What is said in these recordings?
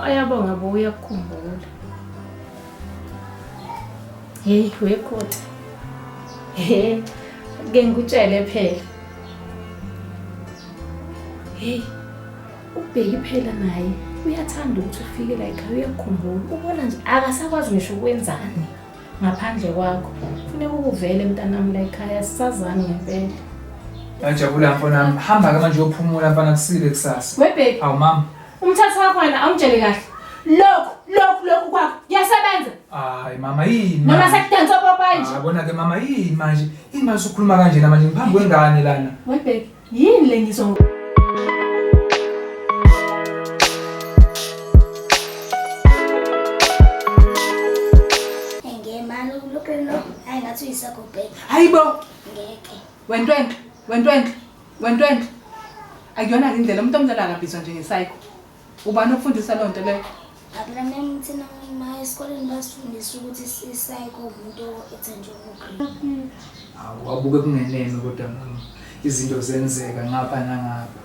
ayabonga bo uyakukhumbula. Hey wekhotha. Ke ngikutshele phela. Hey ubheki phela naye uyathanda ukuthi ufike la ekhaya uyakukhumbula. Ubona nje akasakwazi ngisho ukwenzani ngaphandle kwakho. Kufanele ukuvele mntanami la ekhaya sisazana ngempela. Ngiyajabula mfana, hamba ke manje uyophumula mfana kusile kusasa. Webheki. Awu mama. Umthatha wakho wena awungitshele kahle. Lokhu kwakho kuyasebenza. Hayi mama yini? Noma sekudansa papa nje. Bona ke mama yini manje? Yini manje ukhuluma kanjena manje ngiphambi kwengane lana? Webheki, yini le ngizongo? Ngemali ukulokelo hayi ngathi uyisagobheki. Hayibo. Ngeke. Wentwentle. Akuyona indlela umuntu omdala akabizwa njengesayiko. Ubani okufundisa lonto leyo? Abula mina ma esikoleni basifundisa ukuthi isayiko umuntu ethenjwe ukugcina. Wabuke kungenene kodwa mama. Izinto zenzeka ngapha nangapha.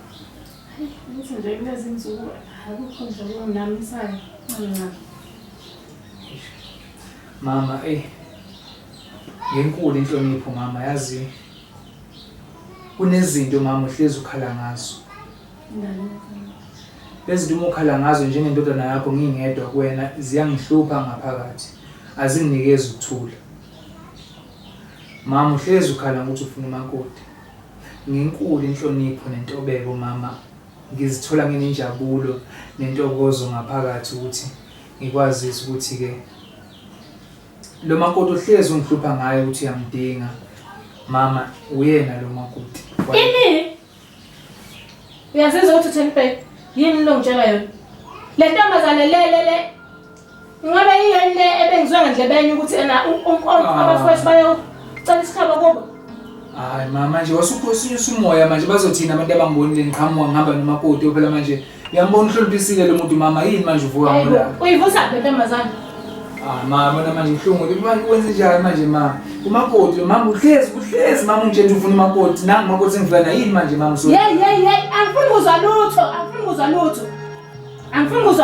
Ngithi nje kulezi insuku akukho nje okunamisayo. Mama ngenkulu inhlonipho mama yazi. Kunezinto mama uhlezi ukhala ngazo. Lezi zinto ukhala ngazo njengendodana yakho ngingedwa kuwena ziyangihlupha ngaphakathi. Azinginikezi ukuthula. Mama uhlezi ukhala ukuthi ufuna umakoti. Ngenkulu inhlonipho nentobeko mama ngizithola nginenjabulo nentokozo ngaphakathi ukuthi ngikwazise ukuthi ke lo makoti uhlezi ungihlupha ngayo ukuthi uyamdinga. Mama uyena lo makoti. Ini? Uyazizwa ukuthi uThenibheki yini lo ngitshela yona? Le ntombazane le ngabe yini le ebengizwe ngendlebeni ukuthi ena abafresh bayocela isikhaba kubo? Hayi mama nje wasuphosisa umoya manje bazothina abantu abangibonile ngiqhamuka ngihamba nomakoti phela manje uyambona uhlonipisile lo muntu mama yini manje uvuka ngola. Uyivusa le ntombazane? Mama bona manje ngihlumo ukuthi wenze njani manje mama? Umakoti mama uhlezi mama ungitshela ufuna umakoti nangu umakoti engivana yini manje mama so. Angifuni ukuzwa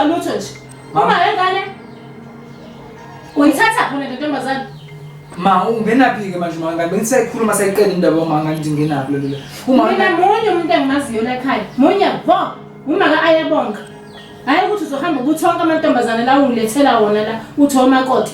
lutho nje. Uma wengane uyithatha khona le ntombazane. Ma ungenaphi ke manje mangani bengisayikhuluma sayiqeda indaba mangani ngithi ngenaphi lo. Mina munye umuntu engimaziyo la ekhaya. Munye uma ayabonga. Hayi ukuthi uzohamba ukuthi wonke amantombazane la ungilethela wona la uthi omakoti.